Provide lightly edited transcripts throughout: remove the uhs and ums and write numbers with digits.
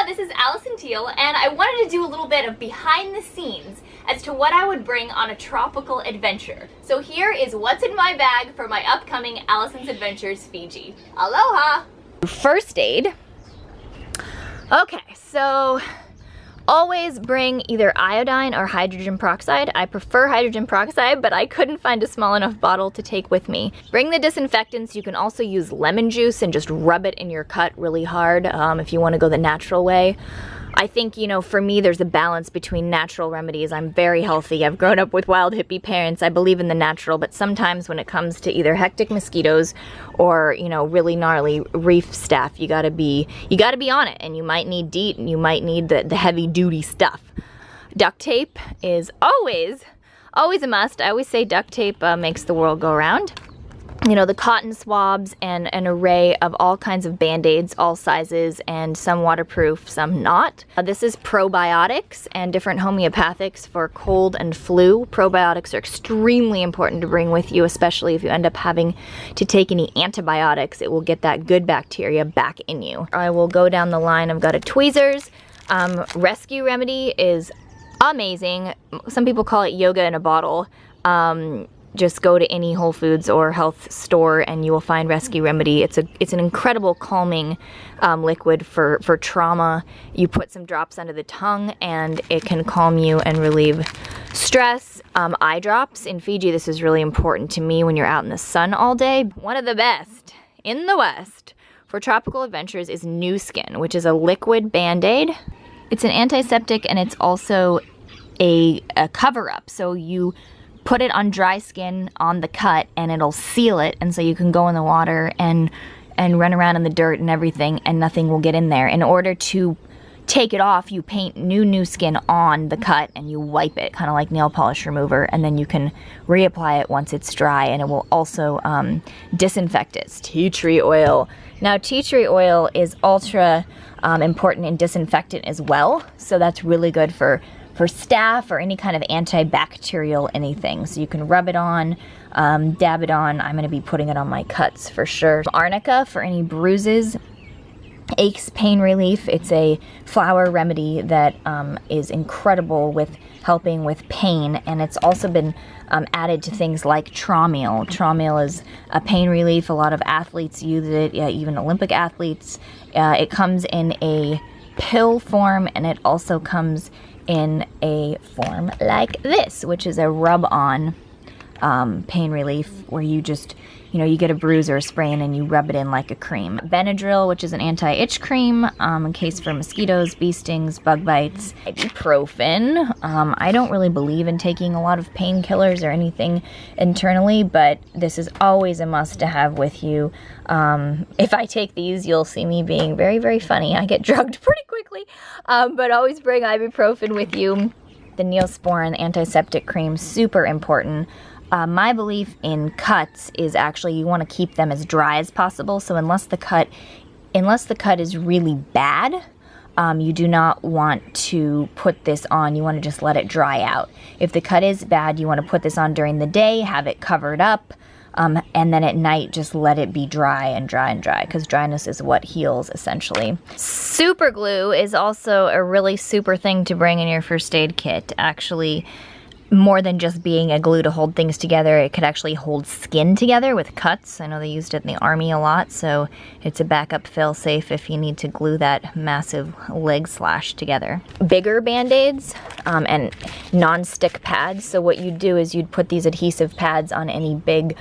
this is Alison and I wanted to do a little bit of behind the scenes as to what I would bring on a tropical adventure. So here is what's in my bag for my upcoming Alison's Adventures Fiji. Aloha! First aid. Okay, so always bring either iodine or hydrogen peroxide. I prefer hydrogen peroxide, but I couldn't find a small enough bottle to take with me. Bring the disinfectants. You can also use lemon juice and just rub it in your cut really hard if you want to go the natural way. I think, you know, for me, there's a balance between natural remedies. I'm very healthy. I've grown up with wild hippie parents. I believe in the natural, but sometimes when it comes to either hectic mosquitoes or, you know, really gnarly reef staph, you gotta be on it, and you might need DEET and you might need the heavy duty stuff. Duct tape is always a must. I always say duct tape makes the world go round. You know, the cotton swabs and an array of all kinds of Band-Aids, all sizes, and some waterproof, some not. This is probiotics and different homeopathics for cold and flu. Probiotics are extremely important to bring with you, especially if you end up having to take any antibiotics. It will get that good bacteria back in you. I will go down the line. I've got a tweezers. Rescue Remedy is amazing. Some people call it yoga in a bottle. Just go to any Whole Foods or health store and you will find Rescue Remedy. It's an incredible calming liquid for trauma. You put some drops under the tongue and it can calm you and relieve stress. Eye drops. In Fiji, this is really important to me when you're out in the sun all day. One of the best in the West for tropical adventures is New Skin, which is a liquid Band-Aid. It's an antiseptic and it's also a cover-up. So you put it on dry skin on the cut and it'll seal it, and so you can go in the water and run around in the dirt and everything and nothing will get in there. In order to take it off, you paint new skin on the cut and you wipe it, kind of like nail polish remover, and then you can reapply it once it's dry, and it will also disinfect it. It's tea tree oil. Now, tea tree oil is ultra important in disinfectant as well, so that's really good for staph or any kind of antibacterial anything. So you can rub it on, dab it on. I'm going to be putting it on my cuts for sure. Arnica for any bruises, aches, pain relief. It's a flower remedy that is incredible with helping with pain, and it's also been added to things like Traumeal. Traumeal is a pain relief. A lot of athletes use it, even Olympic athletes. It comes in a pill form, and it also comes in a form like this, which is a rub-on pain relief, where you just, you know, you get a bruise or a sprain and you rub it in like a cream. Benadryl, which is an anti-itch cream, in case for mosquitoes, bee stings, bug bites. Ibuprofen. I don't really believe in taking a lot of painkillers or anything internally, but this is always a must to have with you. If I take these, you'll see me being very, very funny. I get drugged pretty quickly, but always bring ibuprofen with you. The Neosporin antiseptic cream, super important. My belief in cuts is actually you want to keep them as dry as possible. So unless the cut is really bad, you do not want to put this on. You want to just let it dry out. If the cut is bad, you want to put this on during the day, have it covered up, and then at night just let it be dry and dry and dry, because dryness is what heals essentially. Super glue is also a really super thing to bring in your first aid kit. Actually, more than just being a glue to hold things together, it could actually hold skin together with cuts. I know they used it in the Army a lot, so it's a backup fail-safe if you need to glue that massive leg slash together. Bigger Band-Aids and non-stick pads. So what you'd do is you'd put these adhesive pads on any big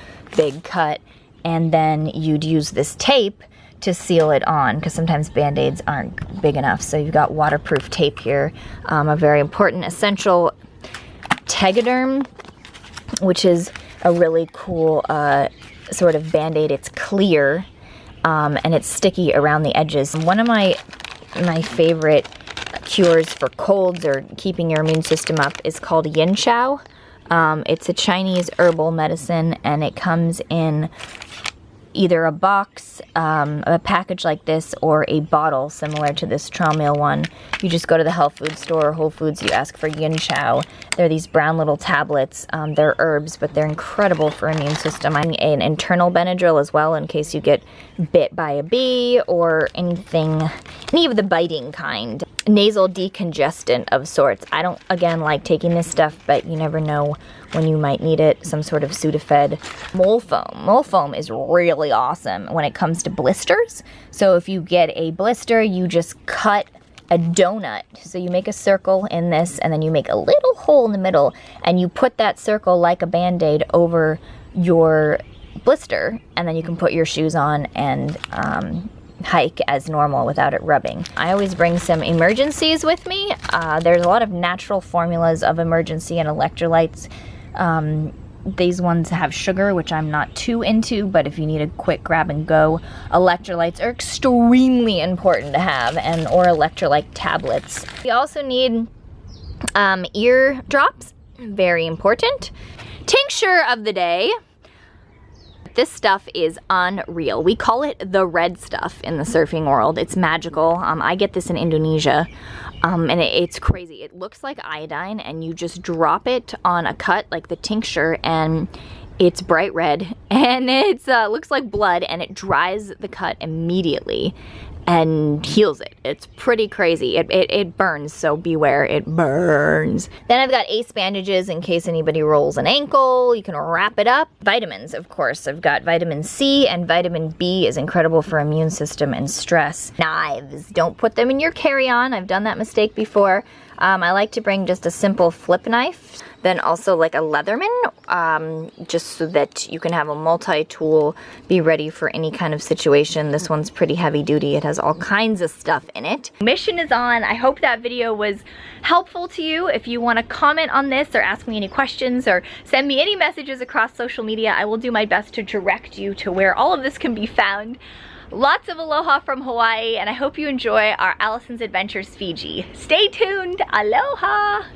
cut, and then you'd use this tape to seal it on, because sometimes Band-Aids aren't big enough. So you've got waterproof tape here, a very important essential. Tegaderm, which is a really cool sort of Band-Aid. It's clear and it's sticky around the edges. One of my favorite cures for colds or keeping your immune system up is called Yin Chow. It's a Chinese herbal medicine, and it comes in either a box, a package like this, or a bottle similar to this Traumeel one. You just go to the health food store or Whole Foods, you ask for yin chow. They're these brown little tablets. They're herbs, but they're incredible for immune system. I'm an internal Benadryl as well in case you get bit by a bee or anything, any of the biting kind. Nasal decongestant of sorts. I don't, again, like taking this stuff, but you never know when you might need it. Some sort of Sudafed. Mole foam. Mole foam is really awesome when it comes to blisters. So if you get a blister, you just cut a donut. So you make a circle in this, and then you make a little hole in the middle, and you put that circle like a Band-Aid over your blister, and then you can put your shoes on and hike as normal without it rubbing. I always bring some emergencies with me. There's a lot of natural formulas of emergency and electrolytes. These ones have sugar, which I'm not too into, but if you need a quick grab and go, electrolytes are extremely important to have, or electrolyte tablets. You also need ear drops, very important. Tincture of the day. This stuff is unreal. We call it the red stuff in the surfing world. It's magical. I get this in Indonesia, and it's crazy. It looks like iodine, and you just drop it on a cut, like the tincture, and it's bright red, and it looks like blood, and it dries the cut immediately and heals it. It's pretty crazy. It burns, so beware, it burns. Then I've got ace bandages in case anybody rolls an ankle. You can wrap it up. Vitamins, of course. I've got vitamin C, and vitamin B is incredible for immune system and stress. Knives. Don't put them in your carry-on. I've done that mistake before. I like to bring just a simple flip knife. Then also like a Leatherman, just so that you can have a multi-tool, be ready for any kind of situation. This one's pretty heavy duty. It has all kinds of stuff in it. Mission is on. I hope that video was helpful to you. If you want to comment on this or ask me any questions or send me any messages across social media, I will do my best to direct you to where all of this can be found. Lots of aloha from Hawaii, and I hope you enjoy our Alison's Adventures Fiji. Stay tuned. Aloha!